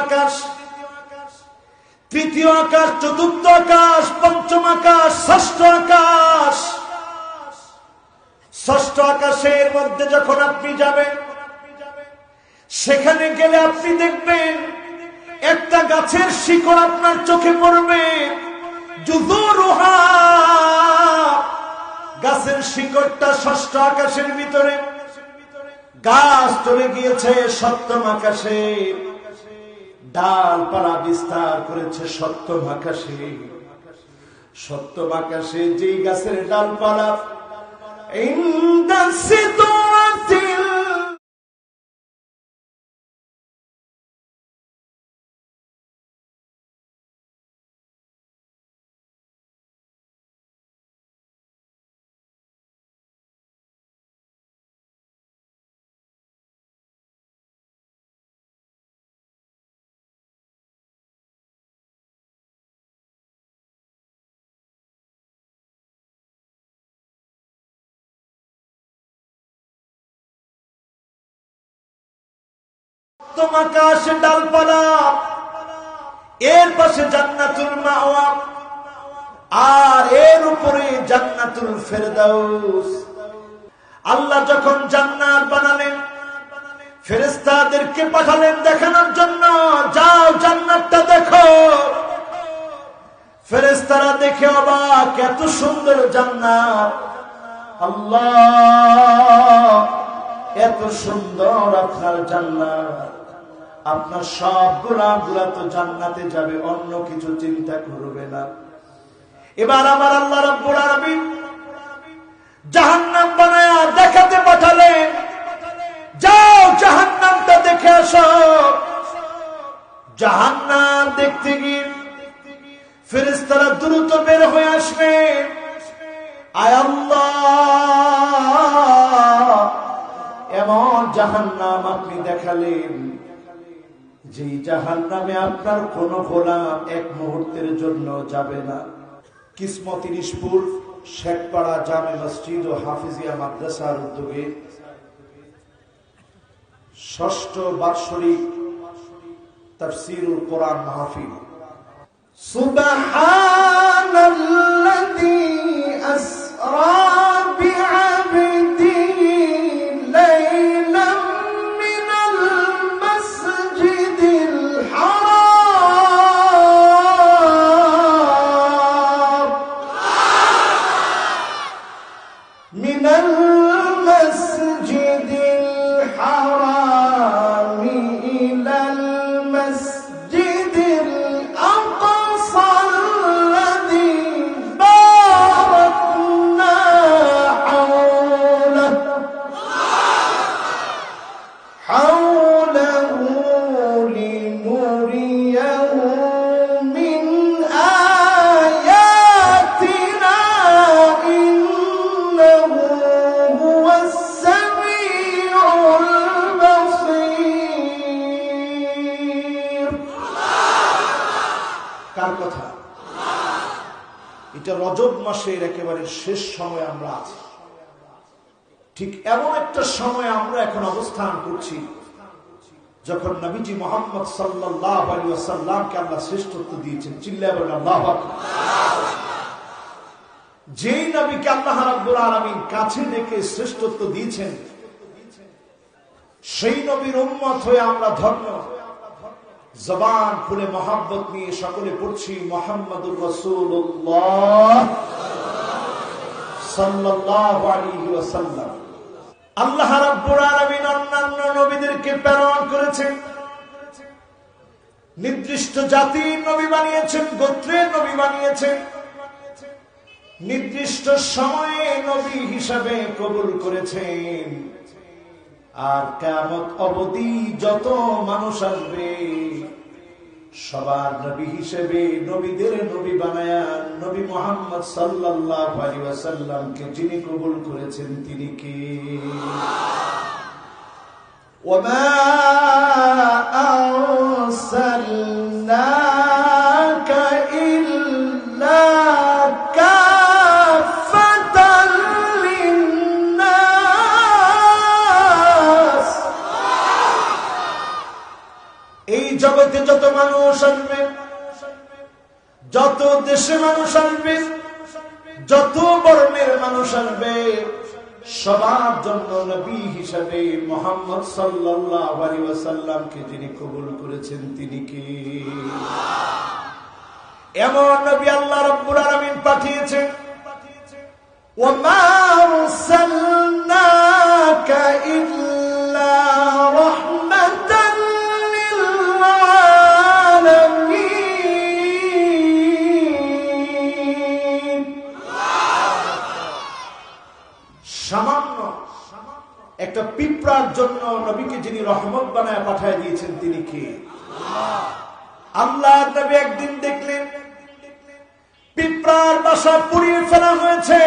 আকাশ, তৃতীয় আকাশ, চতুর্থ আকাশ, পঞ্চম আকাশ, ষষ্ঠ আকাশ। ষষ্ঠ আকাশের মধ্যে যখন আপনি যাবেন, সেখানে গেলে আপনি দেখবেন একটা গাছের শিকড় আপনার চোখে পড়বে। জুযুরুহা, গাছের শিকড়টা ষষ্ঠ আকাশের ভিতরে। গাছ চলে গিয়েছে সপ্তম আকাশে, ডালপালা বিস্তার করেছে সপ্তম আকাশে। সপ্তম আকাশে যেই গাছের ডালপালা ইনদা সিদরাতিল সপ্তম আকাশ ডালপালা, এর পাশে জান্নাতুল মাওয়া, আর এর উপরে জান্নাতুল ফেরদাউস। আল্লাহ যখন জান্নাত বানালেন, ফেরেশতাদেরকে পাঠালেন দেখানোর জন্য, যাও জান্নাতটা দেখো। ফেরেশতারা দেখে অবাক, এত সুন্দর জান্নাত, আল্লাহ এত সুন্দর আপনার জান্নাত, আপনার সব গোলামগুলা তো জান্নাতে যাবে, অন্য কিছু চিন্তা করবে না। এবার আমার আল্লাহ রাব্বুল আলামিন জাহান্নাম বানায়া দেখাতে পাঠালেন, যাও জাহান্নামটা দেখে আসো। জাহান্নাম দেখতে গিয়ে ফেরেশতারা দ্রুত বের হয়ে আসবে। আয় আল্লাহ, এমন জাহান্নাম আপনি দেখালেন, যে জাহান্নামে আপনার কোন গোলাম এক মুহূর্তের জন্য যাবে না। কিসমত ইলিশপুর শেখপাড়া জামে মসজিদ ও হাফিজিয়া মাদ্রাসার উদ্যোগে ষষ্ঠ বাৎসরিক তাফসীরুল কোরআন মাহফিল। সুবহানাল্লাযী আসরা বিআবদিহি লাইলাম মিনাল মাসজিদিল হারাম মিনাল মাসজিদিল হারাম ইলাল মাসজিদিল আকসা আল্লাযী বারাকনা হাওলাহু লিনুরিয়াহু মিন আয়াতিনা ইন্নাহু হুয়াস সামিউল বাসীর। কার কথা? এটা রজব মাসের একেবারে শেষ সময় আমরা আছি। ঠিক এমন একটা সময় আমরা এখন অবস্থান করছি যখন নবীজি মুহাম্মদ সাল্লাল্লাহু আলাইহি ওয়াসাল্লামকে আল্লাহ শ্রেষ্ঠত্ব দিয়েছেন। চিল্লায়ে বলেন আল্লাহু আকবার। যেই নবীকে আল্লাহ রাব্বুল আলামিন কাছে ডেকে শ্রেষ্ঠত্ব দিয়েছেন, সেই নবীর উম্মত হয়ে আমরা ধন্য। জবান খুলে মহব্বত নিয়ে সকলে পড়ছি মুহাম্মাদুর রাসূলুল্লাহ সাল্লাল্লাহু আলাইহি ওয়াসাল্লাম। আল্লাহ রাব্বুল আলামিন অন্যান্য নবীদেরকে প্রেরণ করেছেন, নির্দিষ্ট জাতির নবী বানিয়েছেন, গোত্রের নবী বানিয়েছেন, নির্দিষ্ট সময়ে নবী হিসাবে কবুল করেছেন। আর কিয়ামত অবধি যত মানুষ আসবে সবার নবী হিসেবে নবীদের নবী বানায়া নবী মুহাম্মদ সাল্লাল্লাহু আলাইহি ওয়াসাল্লামকে যিনি কবুল করেছেন তিনি কে? ওয়ামা আরসালনাকা ইল্লা কাফাতাল লিন্নাস এই জগতে যত মানুষ আসবে, যত দেশে মানুষ আসবে, যত বর্ণের মানুষ আসবে, সবার জন্য নবী হিসাবে মুহাম্মদ সাল্লাল্লাহু আলাইহি ওয়াসাল্লামকে যিনি কবুল করেছেন তিনি কে? এমন নবী আল্লাহ রাব্বুল আলামিন পাঠিয়েছেন, ওয়ামা আরসালনাকা ইল্লা রাহমাতান লিল আলামিন। সামান্য একটা পিঁপড়ার জন্য নবীকে যিনি রহমত বানায় পাঠিয়ে দিয়েছেন তিনি কে? আল্লাহ নবী একদিন দেখলেন পিঁপড়ার বাসা পুড়িয়ে ফেলা হয়েছে।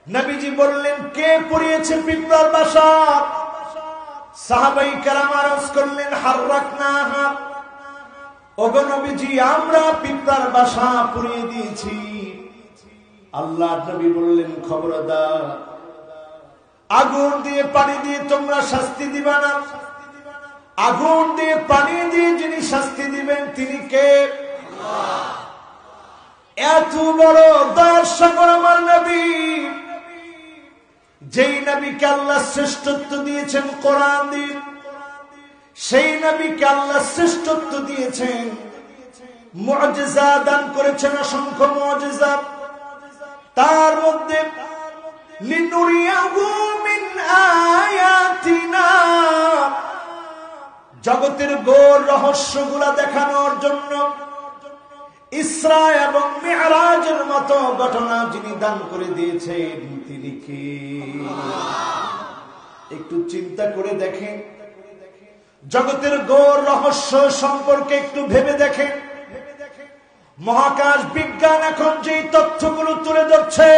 নবীজি বললেন, কে পুড়িয়েছে পিঁপড়ার বাসা? সাহাবায়ে কেরাম আরজ করলেন, হাররাকনাহা, ওগো নবীজি আমরা পিঁপড়ার বাসা পুড়িয়ে দিয়েছি। আল্লাহ নবী বললেন, খবরদার, আগুন দিয়ে পানি দিয়ে তোমরা শাস্তি দিবা না। আগুন দিয়ে পানি দিয়ে যিনি শাস্তি দিবেন তিনি কে? এত বড় দয়ার সাগর আমার নবী, যেই নবীকে আল্লাহ শ্রেষ্ঠত্ব দিয়েছেন কোরআন দিয়ে, সেই নবীকে আল্লাহ শ্রেষ্ঠত্ব দিয়েছেন, মুআজিজা দান করেছেন, অসংখ্য মুআজিজা। তার মধ্যে লিনুরিয়াহু মিন আয়াতিনা, জগতের গৌর রহস্যগুলা দেখানোর জন্য ইসরা এবং মিরাজের মতো ঘটনা যিনি দান করে দিয়েছেন তিনি কে? একটু চিন্তা করে দেখেন, জগতের গৌর রহস্য সম্পর্কে একটু ভেবে দেখেন। মহাকাশ বিজ্ঞান এখন যে তথ্যগুলো তুলে ধরছে,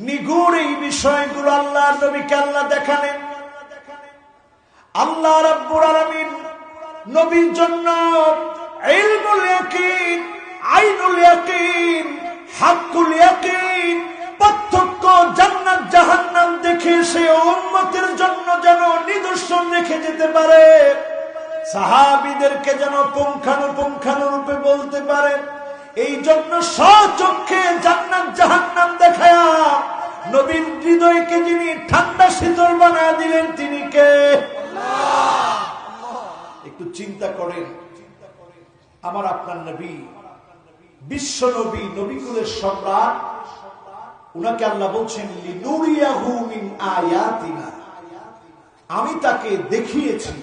নিগুড় এই বিষয়গুলো আল্লাহ নবীকে আল্লাহ দেখালেন। আল্লাহ রাব্বুল আলামিন নবীর জন্য ইলমুল ইয়াকিন, আইনুল ইয়াকিন, হাক্কুল ইয়াকিন, প্রত্যক্ষ জান্নাত জাহান্নাম দেখে সে উম্মতের জন্য যেন নিদর্শন রেখে যেতে পারে, সাহাবীদেরকে যেন পুঙ্খানুপুঙ্খানুরূপে বলতে পারে, এই জন্য স্বচক্ষে জান্নাত জাহান্নাম দেখায়া নবীর হৃদয়কে যিনি ঠান্ডা শীতল বানায় দিলেন তিনি কে? একটু চিন্তা করেন, আমার আপনার নবী, বিশ্ব নবী, নবীকুলের সম্রাট, উনাকে আল্লাহ বলছেন লিনুরিয়াহু মিন আয়াতিনা, আমি তাকে দেখিয়েছি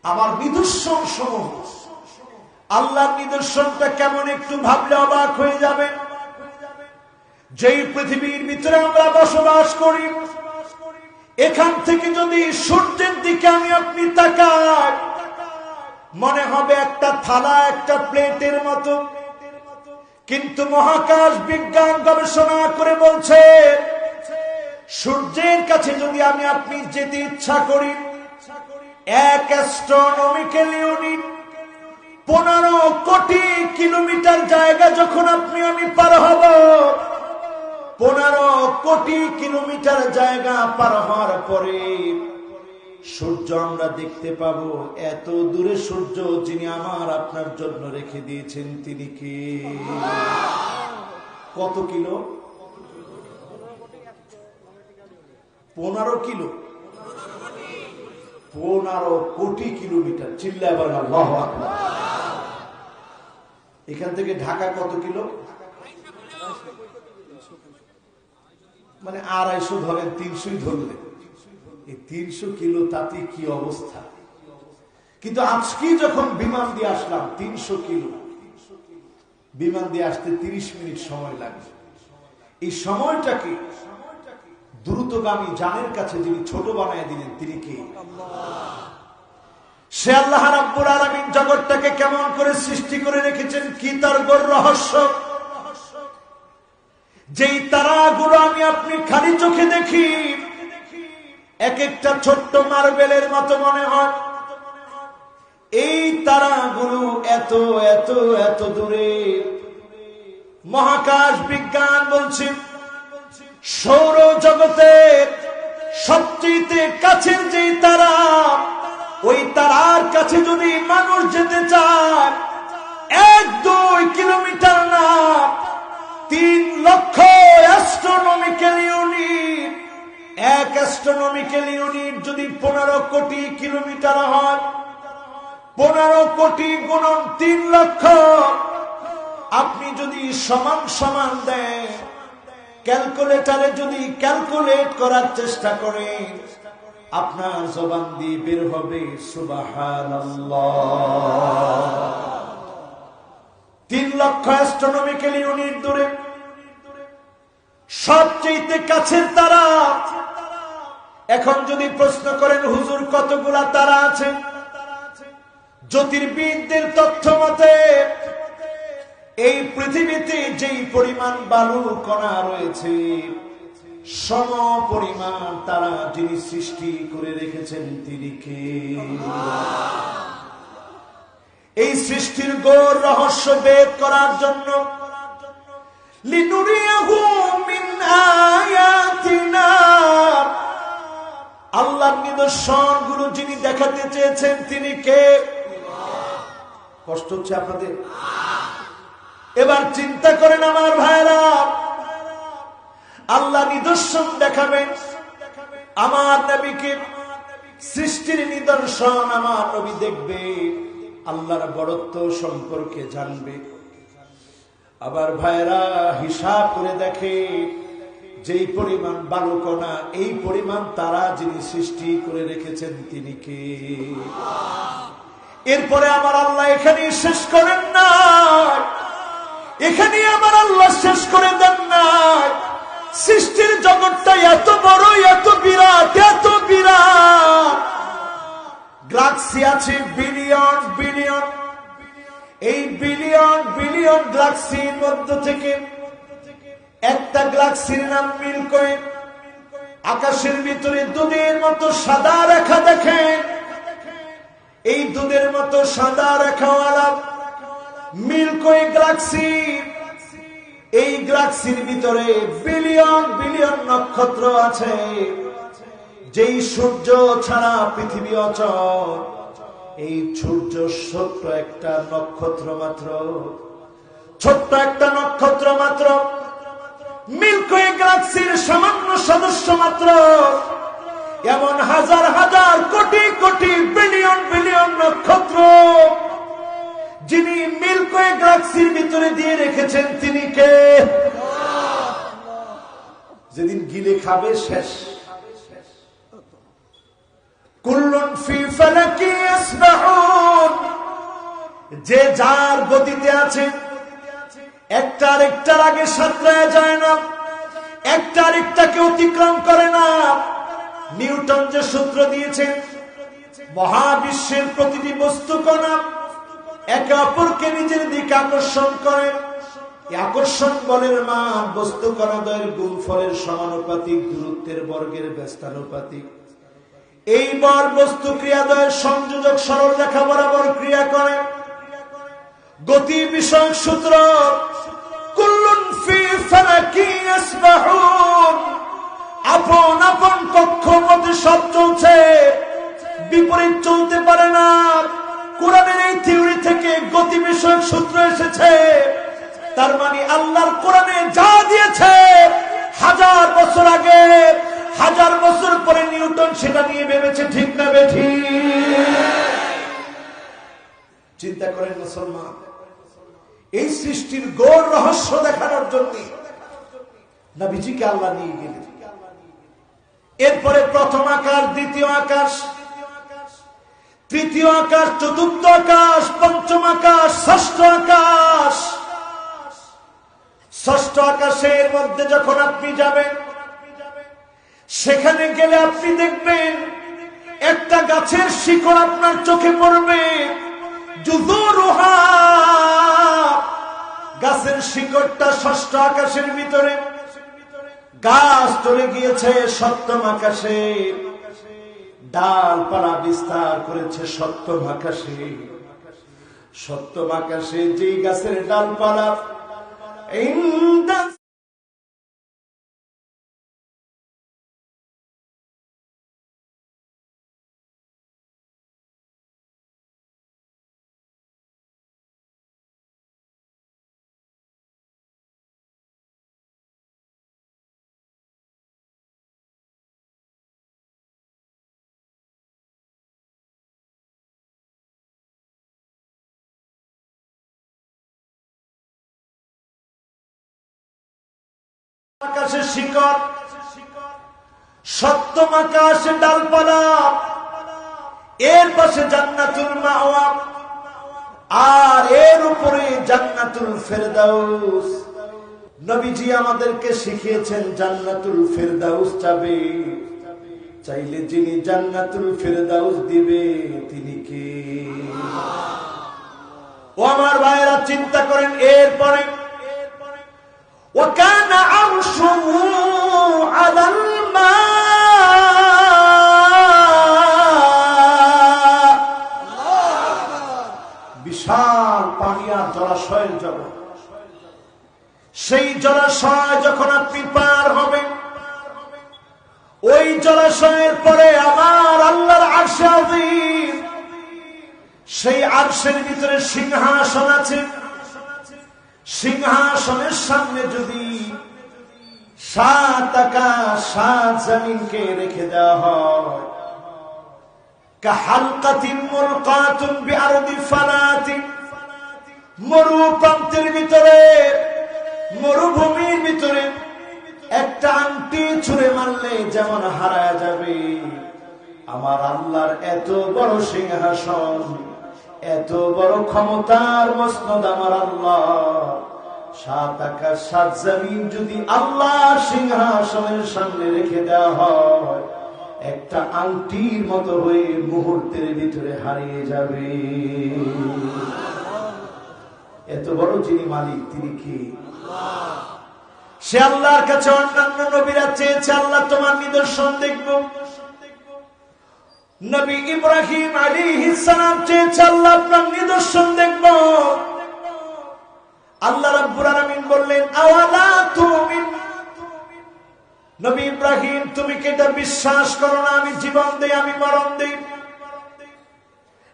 আমার নিদর্শন সমূহ। আল্লাহর নিদর্শনটা কেমন একটু ভাবলে অবাক হয়ে যাবেন। যেই পৃথিবীর ভিতরে আমরা বসবাস করি, এখান থেকে যদি সূর্যের দিকে আমি আপনি তাকাই, মনে হবে একটা থালা, একটা প্লেটের মতো। কিন্তু মহাকাশ বিজ্ঞান গবেষণা করে বলছে, সূর্যের কাছে যদি আমি আপনি যেতে ইচ্ছা করি, 1 অ্যাস্ট্রোনমিক্যাল ইউনিট 15 কোটি কিলোমিটার জায়গা যখন আপনি আমি পার হব, 15 কোটি কিলোমিটার জায়গা পার হওয়ার পরে সূর্য আমরা দেখতে পাবো। এত দূরে সূর্য যিনি আমার আপনার জন্য রেখে দিয়েছেন তিনি কে? কত কিলো? 15 কিলো, 15 কোটি কিলোমিটার। চিল্লায় বলেন আল্লাহু আকবার। এখান থেকে ঢাকা কত কিলো? মানে 250 ধরেন, 300 ধরলেন, এই 300 কিলো, তাতে কি অবস্থা। কিন্তু আজকে যখন বিমান দিয়ে আসলাম, 300 কিলো বিমান দিয়ে আসতে 30 মিনিট সময় লাগবে। এই সময়টাকে দ্রুতগামী যানের কাছে যিনি ছোট বানায় দিলেন তিনি কে? সে আল্লাহ রাব্বুল আলামিন জগৎটাকে কেমন করে সৃষ্টি করে রেখেছেন, কি তার গৌর রহস্য। যেই তারাগুলো আমি আপনি খালি চোখে দেখি, এক একটা ছোট্ট মার্বেলের মতো মনে হয়। এই তারাগুলো এত এত এত দূরে। মহাকাশ বিজ্ঞান বলছে সৌর জগতের সবচেয়ে কাছের যেই তারা, কাছে যদি মানুষ যেতে চায় 1-2 কিলোমিটার না, 3 লক্ষ অ্যাস্ট্রোনমিক্যাল ইউনিট, 1 অ্যাস্ট্রোনমিক্যাল ইউনিট যদি 15 কোটি কিলোমিটার হয়, 15 কোটি গুণন 3 লক্ষ, আপনি যদি সমান সমান দেন, ক্যালকুলেটরে যদি ক্যালকুলেট করার চেষ্টা করেন, আপনার জবান দিয়ে বের হবে সুবহানাল্লাহ। 3 লক্ষ অ্যাস্ট্রোনমিক্যাল ইউনিট দূরে সবচেয়ে কাছের তারা। এখন যদি প্রশ্ন করেন হুজুর কতগুলা তারা আছে, জ্যোতির্বিদদের তথ্য মতে এই পৃথিবীতে যেই পরিমাণ বালু কণা রয়েছে, সম পরিমাণ তারা যিনি সৃষ্টি করে রেখেছেন তিনি কে? এই সৃষ্টির গৌর রহস্য বেদ করার জন্য লিনুরিয়াহু মিন আয়াতিনা, আল্লাহর নিদর্শনগুলো যিনি দেখাতে চেয়েছেন তিনি কে? কষ্ট হচ্ছে আপনাদের? এবার চিন্তা করেন আমার ভাইরা, আল্লাহ নিদর্শন দেখাবেন, আমার নবীকে সৃষ্টির নিদর্শন আমার নবী দেখবে, আল্লাহর বড়ত্ব সম্পর্কে জানবে। আবার ভাইরা হিসাব করে দেখে যেই পরিমাণ বালুকণা, এই পরিমাণ তারা যিনি সৃষ্টি করে রেখেছেন তিনি কে? এরপরে আমার আল্লাহ এখানে শেষ করেন না, এখানে আমার আল্লাহ শেষ করে দেন না। সৃষ্টির জগৎটা এত বড়, এত বিরাট, এত বিরাট, গ্যালাক্সি আছে বিলিয়ন বিলিয়ন। এই বিলিয়ন বিলিয়ন গ্যালাক্সির মধ্য থেকে একটা গ্যালাক্সির নাম মিল্কি ওয়ে। আকাশের ভিতরে দুধের মতো সাদা রেখা দেখেন, এই দুধের মতো সাদা রেখাওয়ালা মিল্কি ওয়ে গ্যালাক্সি, এই গ্যালাক্সির ভিতরে বিলিয়ন বিলিয়ন নক্ষত্র আছে। যেই সূর্য ছাড়া পৃথিবী অচল, এই সূর্য ছোট্ট একটা নক্ষত্র মাত্র, ছোট্ট একটা নক্ষত্র মাত্র, মিল্কি ওয়ে গ্যালাক্সির সামান্য সদস্য মাত্র। এমন হাজার হাজার কোটি কোটি বিলিয়ন বিলিয়ন নক্ষত্র যিনি মিল্কি ওয়ে গ্যালাক্সির ভিতরে দিয়ে রেখেছেন তিনি কে? যেদিন গিলে খাবে শেষ। কুল্লুন ফি ফালাকি ইয়াসবাহুন, যে যার গতিতে আছে, একটা আরেকটার আগে সাঁতরায় যায় না, একটা আরেকটাকে অতিক্রম করে না। নিউটন যে সূত্র দিয়েছেন, মহাবিশ্বের প্রতিটি বস্তু কণা একে অপরকে নিজের দিকে আকর্ষণ করে, আকর্ষণ বলের মান বস্তু কণাদ্বয়ের গুণফলের সমানুপাতিক, দূরত্বের বর্গের ব্যস্তানুপাতিক। এই বল বস্তু ক্রিয়াদ্বয়ের সংযোজক সরল রেখা বরাবর ক্রিয়া করে। গতি বিষয়ক সূত্র কুল্লুন ফি ফালাকি ইয়াসবাহুন, আপন আপন কক্ষপথে সব চলছে, বিপরীত চলতে পারে না। কোরআনের এই থিওরি থেকে গতি বিষয়ক সূত্র এসেছে। তার মানে আল্লাহর কোরআনে যা দিয়েছে 1000 বছর আগে, 1000 বছর পরে নিউটন সেটা নিয়ে ভেবেছে, ঠিক না বেঠিক? চিন্তা করেন মুসলমান, এই সৃষ্টির গৌর রহস্য দেখানোর জন্য নবীজিকে আল্লাহ নিয়ে গেলেন। এরপরে প্রথম আকাশ, দ্বিতীয় আকাশ, তৃতীয় আকাশ, চতুর্থ আকাশ, পঞ্চম আকাশ, ষষ্ঠ আকাশ। ষষ্ঠ আকাশের মধ্যে যখন আপনি যাবেন, সেখানে গেলে আপনি দেখবেন একটা গাছের শিকড় আপনার চোখে পড়বে। জুযুরুহা, গাছের শিকড়টা ষষ্ঠ আকাশের ভিতরে। গাছ চলে গিয়েছে সপ্তম আকাশে, ডালপালা বিস্তার করেছে সপ্তম আকাশে। সপ্তম আকাশে যেই গাছের ডালপালা আকাশের শিকড়, সপ্তম আকাশে ডালপালা, এর পাশে জান্নাতুল মাওয়া, আর এর উপরে জান্নাতুল ফেরদাউস। নবীজি আমাদেরকে শিখিয়েছেন জান্নাতুল ফেরদাউস যাবে, চাইলে যিনি জান্নাতুল ফেরদাউস দিবে তিনি কে? ও আমার ভাইয়েরা, চিন্তা করেন। এরপরে وَكَانَ عَرْشُهُ عَلَى الْمَاءِ, বিশাল পানি আর জলাশয়ের জগৎ। সেই জলাশয় যখন আপনি পার হবেন, ওই জলাশয়ের পরে আমার আল্লাহর আরশ আযীম, সেই আরশের ভিতরে সিংহাসন আছে। সিংহাসনের সামনে যদি 7 আকাশ 7 জমিনকে রেখে দেওয়া হয়, কাহালকাতিন মুলকাতুন বিআরদি ফালাতিন, মরুপ্রান্তের ভিতরে, মরুভূমির ভিতরে একটা আংটি ছুঁড়ে মারলে যেমন হারায় যাবে, আমার আল্লাহর এত বড় সিংহাসন, এত বড় ক্ষমতার মসনদ আমার আল্লাহ। 7 আকাশ 7 জমিন যদি আল্লাহর সিংহাসনের সামনে রেখে দেওয়া হয়, একটা আংটির মতো হয়ে মুহূর্তের ভিতরে হারিয়ে যাবে। এত বড় যিনি মালিক, তিনি কি? সে আল্লাহর কাছে অন্যান্য নবীরা চেয়েছে, আল্লাহ তোমার নিদর্শন দেখব। নবী ইব্রাহিম আলাইহিস সালাম চেয়েছে, আল্লাহ আপনার নিদর্শন দেখব। আল্লাহ রাব্বুল আলামিন বললেন, আওয়ালা তুমিন, নবী ইব্রাহিম তুমি কি এটা বিশ্বাস করো না আমি জীবন দেই, আমি মরণ দেই?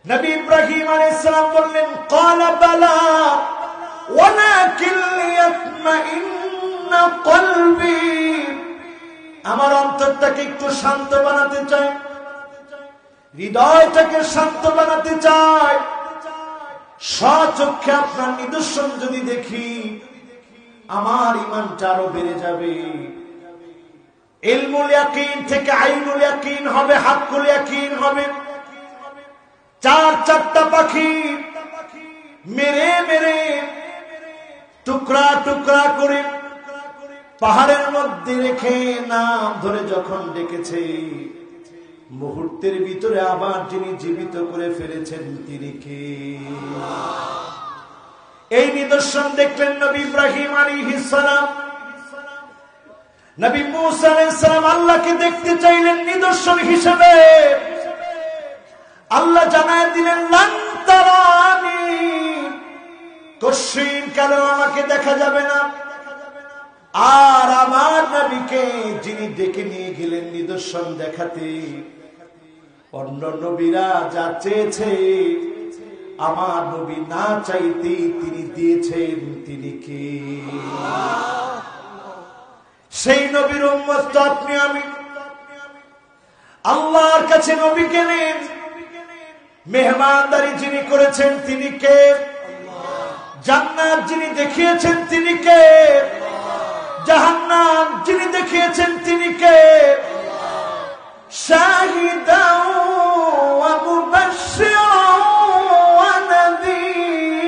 নবী ইব্রাহিম আলাইহিস সালাম বললেন, ক্বালা বালা ওয়ালাকিন লিয়াতমাইন্না কলবি, আমার অন্তরটাকে একটু শান্ত বানাতে চাই, হৃদয়টাকে শান্ত বানাতে চাই। স্বচক্ষে আপনার নিদর্শন যদি দেখি, আমার ঈমানটা আরো বেড়ে যাবে। ইলমুল ইয়াকিন থেকে আইনুল ইয়াকিন হবে, হাক্কুল ইয়াকিন হবে। 4টা পাখি মেরে মেরে টুকরা টুকরা করে পাহাড়ের মধ্যে রেখে নাম ধরে যখন ডেকেছে, মুহূর্তের ভিতরে আবার যিনি জীবিত করে ফেলেছেন তিনি কে? এই নিদর্শন দেখলেন নবী ইব্রাহিম আলাইহিস সালাম। নবী মূসা আলাইহিস সালাম আল্লাহকে দেখতে চাইলেন নিদর্শন হিসেবে। আল্লাহ জানায় দিলেন, লান তারানি, কশিন কালেও আমাকে দেখা যাবে না। আর আমার নবীকে যিনি ডেকে নিয়ে গেলেন নিদর্শন দেখাতে, অন্য নবীরা যা চেয়েছে আমার নবী না চাইতেই তিনি দিয়েছেন, তিনি কে? সেই নবীর উম্মত তো আপনি আমি। আল্লাহর কাছে নবীকে নেন, মেহমানদারি যিনি করেছেন তিনি কে? জান্নাত যিনি দেখিয়েছেন তিনি কে? জাহান্নাম যিনি দেখিয়েছেন তিনি কে? শাহিদাও ওয়া মুবাশশিরাও ওয়া নাযীরা।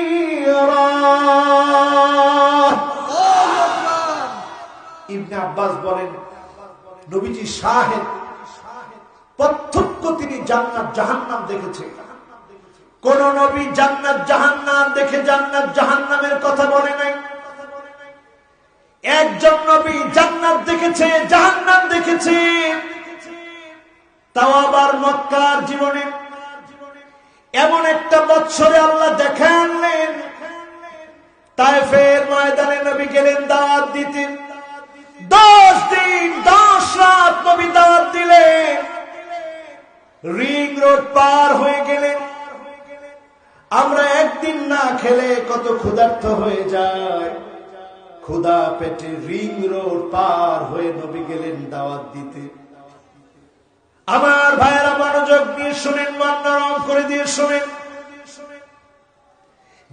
ইবনে আব্বাস বলেন, নবীজি শাহিদ, প্রত্যক্ষ তিনি জান্নাত জাহান্নাম দেখেছেন। কোন নবী জান্নাত জাহান্নাম দেখে জান্নাত জাহান্নামের কথা বলে নাই। একজন নবী জান্নাত দেখেছে, জাহান্নাম দেখেছে, তাও আবার মক্কার জীবনে। এমন একটা বৎসরে আল্লাহ দেখে আনলেন, তায়েফের ময়দানে নবী গেলেন দাওয়াত দিতে। 10 দিন 10 রাত নবী দাওয়াত দিলেন। রিং রোড পার হয়ে গেলেন। আমরা একদিন না খেলে কত ক্ষুধার্ত হয়ে যায়, ক্ষুধা পেটে রিং রোড পার হয়ে নবী গেলেন দাওয়াত দিতে। আমার ভাইয়েরা মনোযোগ দিয়ে শুনেন, মন নরম করে দিয়ে শুনেন।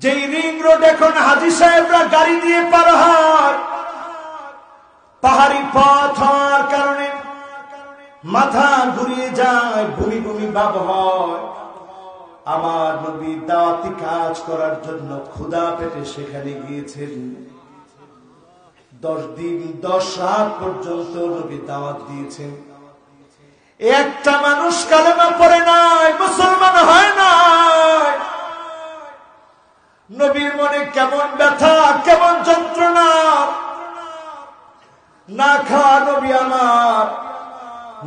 যেই রিং রোড এখন হাজী সাহেবরা গাড়ি দিয়ে পার হয়, পাহাড়ি পথ হওয়ার কারণে মাথা ঘুরিয়ে যায়, ভূমি ভূমি ভাব হয়। আমার নবী দাওয়াতি কাজ করার জন্য ক্ষুধা পেটে সেখানে গিয়েছেন। 10 দিন 10 রাত পর্যন্ত নবী দাওয়াত দিয়েছেন। একটা মানুষ কালেমা পড়ে নাই, মুসলমান হয় নাই। নবীর মনে কেমন ব্যথা, কেমন যন্ত্রণা। না খাওয়া নবী আমার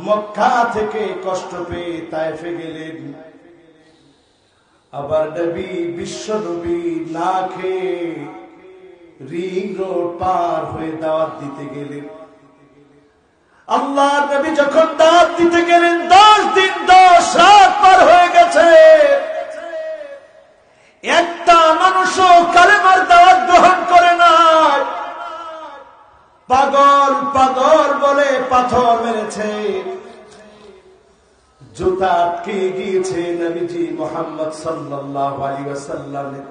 মক্কা থেকে কষ্ট পেয়ে তায়েফে গেলেন। আবার নবী, বিশ্ব নবী না খেয়ে রিং রোড পার হয়ে দাওয়াত দিতে গেলেন। আল্লাহর নবী যখন দাওয়াত দিতে গেলেন, 10 দিন 10 রাত পার হয়ে গেছে, একটা মানুষও কালেমার দাওয়াত গ্রহণ করে নাই। পাগল পাগল বলে পাথর মেরেছে, জুতা আটকে গিয়েছে নবীজি মুহাম্মদ সাল্লাল্লাহু আলাইহি ওয়াসাল্লামের।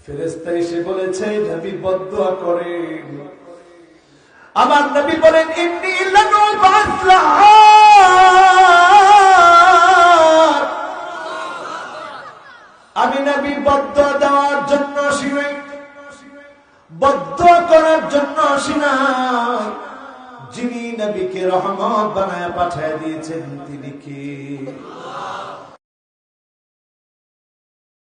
ফেরেশতা এসে বলেছে নবী বদদুয়া করেন। আমার নবী বলেন ইন্নী লানুবাসলাহা, আমি নবী বদদুয়া দেওয়ার জন্য আসি নাই, বদদুয়া করার জন্য আসি নাই। যিনি নবীকে রহমত বানায় পাঠিয়ে দিয়েছেন তিনি কে?